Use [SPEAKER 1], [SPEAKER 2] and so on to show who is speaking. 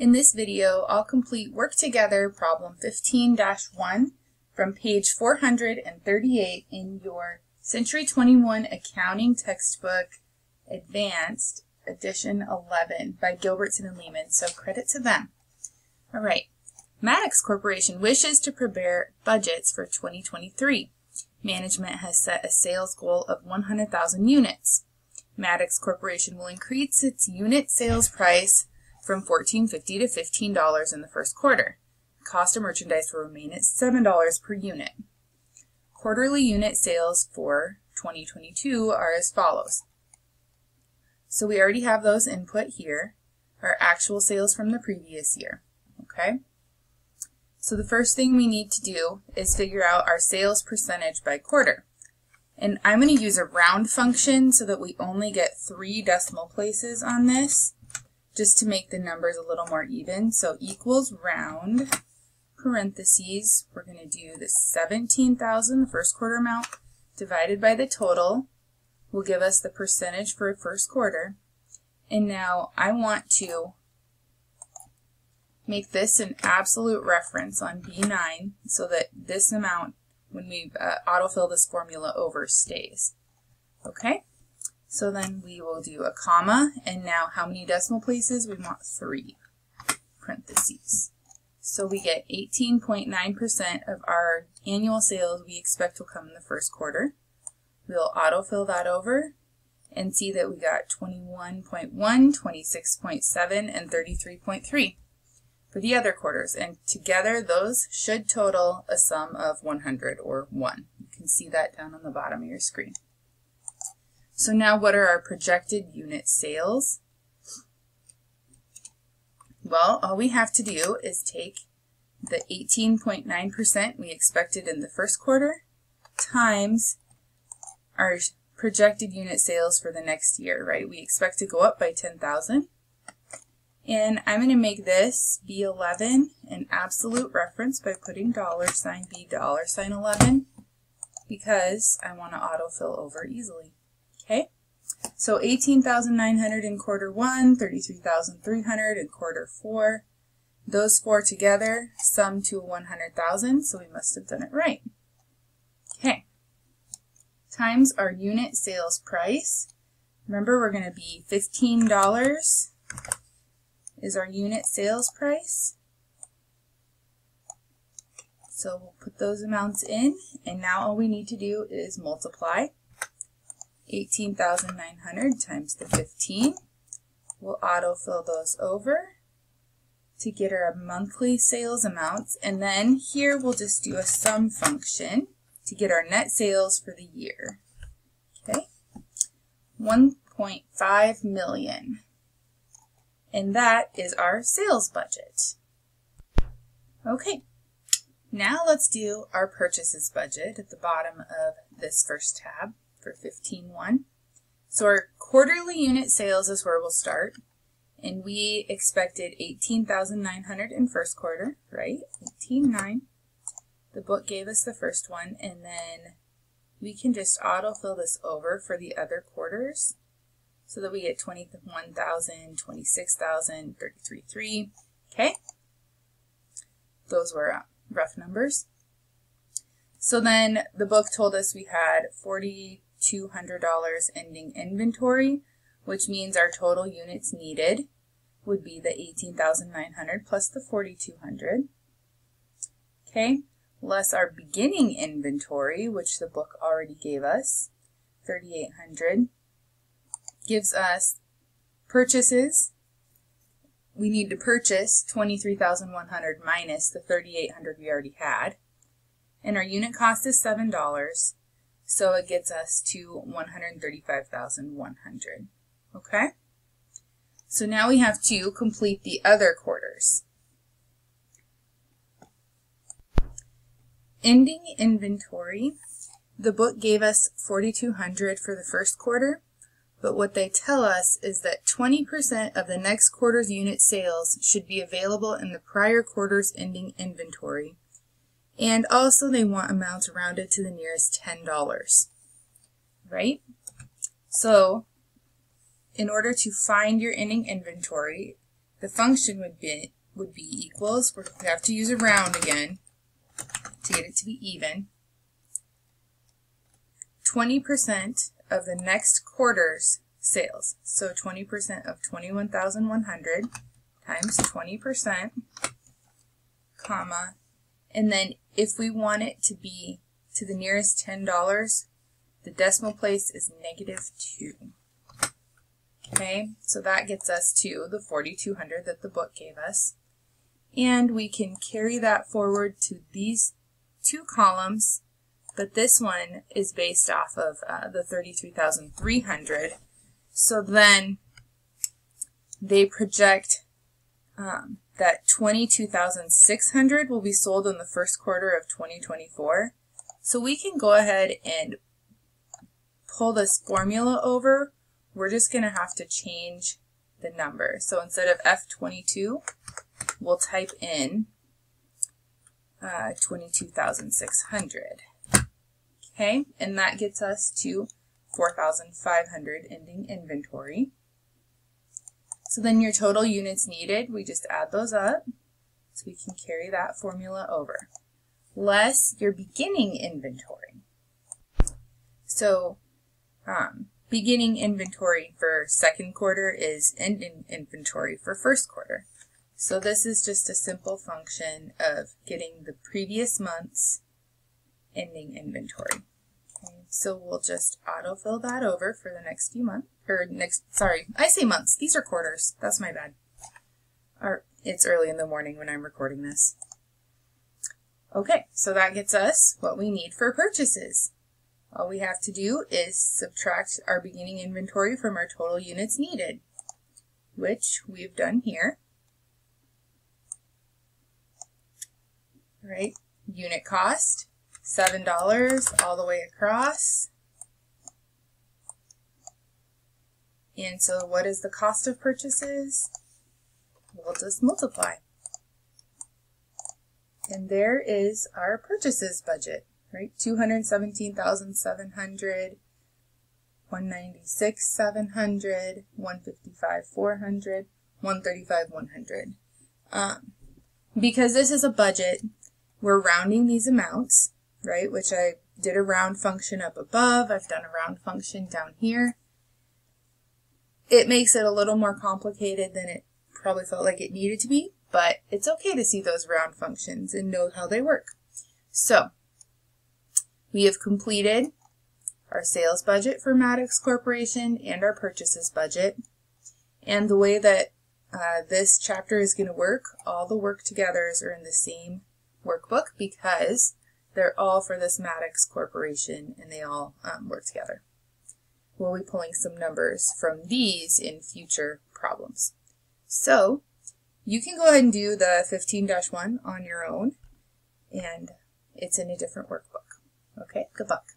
[SPEAKER 1] In this video, I'll complete Work Together problem 15-1 from page 438 in your Century 21 Accounting Textbook Advanced Edition 11 by Gilbertson Lehman, so credit to them. All right, Maddox Corporation wishes to prepare budgets for 2023. Management has set a sales goal of 100,000 units. Maddox Corporation will increase its unit sales price from $14.50 to $15 in the first quarter. The cost of merchandise will remain at $7 per unit. Quarterly unit sales for 2022 are as follows. So we already have those input here, our actual sales from the previous year. Okay? So the first thing we need to do is figure out our sales percentage by quarter. And I'm going to use a round function so that we only get 3 decimal places on this, just to make the numbers a little more even. So equals round, parentheses, we're going to do the 17,000, the first quarter amount, divided by the total, will give us the percentage for first quarter. And now I want to make this an absolute reference on B9 so that this amount, when we autofill this formula over, stays. Okay? So then we will do a comma, and now how many decimal places? We want 3, parentheses. So we get 18.9% of our annual sales we expect will come in the first quarter. We'll autofill that over and see that we got 21.1, 26.7, and 33.3 for the other quarters. And together those should total a sum of 100 or 1. You can see that down on the bottom of your screen. So now what are our projected unit sales? Well, all we have to do is take the 18.9% we expected in the first quarter times our projected unit sales for the next year, right? We expect to go up by 10,000. And I'm going to make this B11 an absolute reference by putting $B $11 because I want to autofill over easily. Okay, so 18,900 in quarter 1, 33,300 in quarter 4. Those 4 together sum to 100,000, so we must have done it right. Okay, times our unit sales price. Remember, we're going to be $15 is our unit sales price. So we'll put those amounts in, and now all we need to do is multiply 18,900 times the 15. We'll autofill those over to get our monthly sales amounts, and then here we'll just do a sum function to get our net sales for the year. Okay, 1.5 million. And that is our sales budget. Okay, now let's do our purchases budget at the bottom of this first tab for 15.1. So our quarterly unit sales is where we'll start. And we expected 18,900 in first quarter, right? 18.9. The book gave us the first one, and then we can just autofill this over for the other quarters so that we get 21,000, 26,000, 33,300. Okay? Those were rough numbers. So then the book told us we had $4,200 ending inventory, which means our total units needed would be the 18,900 plus the 4,200. Okay, less our beginning inventory, which the book already gave us, 3,800, gives us purchases. We need to purchase 23,100 minus the 3,800 we already had. And our unit cost is $7, so it gets us to 135,100. Okay? So now we have to complete the other quarters. Ending inventory. The book gave us 4,200 for the first quarter, but what they tell us is that 20% of the next quarter's unit sales should be available in the prior quarter's ending inventory. And also they want amounts rounded to the nearest $10, right? So in order to find your ending inventory, the function would be equals, we have to use a round again to get it to be even, 20% of the next quarter's sales. So 20% of 21,100 times 20%, comma, and then if we want it to be to the nearest $10, the decimal place is -2. Okay, so that gets us to the 4,200 that the book gave us. And we can carry that forward to these two columns, but this one is based off of the 33,300. So then they project that 22,600 will be sold in the first quarter of 2024. So we can go ahead and pull this formula over. We're just going to have to change the number. So instead of F22, we'll type in 22,600. Okay, and that gets us to 4,500 ending inventory. So then your total units needed, we just add those up, so we can carry that formula over. Less your beginning inventory. So beginning inventory for second quarter is ending inventory for first quarter. So this is just a simple function of getting the previous month's ending inventory. Okay, so we'll just autofill that over for the next few months, sorry, I say months, these are quarters, that's my bad. It's early in the morning when I'm recording this. Okay, so that gets us what we need for purchases. All we have to do is subtract our beginning inventory from our total units needed, which we've done here. All right, unit cost, $7 all the way across. And so what is the cost of purchases? We'll just multiply. And there is our purchases budget, right? 217,700, 196,700, 155,400, 135,100. Because this is a budget, we're rounding these amounts, right? Which I did a round function up above. I've done a round function down here. It makes it a little more complicated than it probably felt like it needed to be, but it's okay to see those round functions and know how they work. So we have completed our sales budget for Maddox Corporation and our purchases budget. And the way that this chapter is going to work, all the work togethers are in the same workbook because they're all for this Maddox Corporation and they all work together. We'll be pulling some numbers from these in future problems. So you can go ahead and do the 15-1 on your own, and it's in a different workbook. Okay, good luck.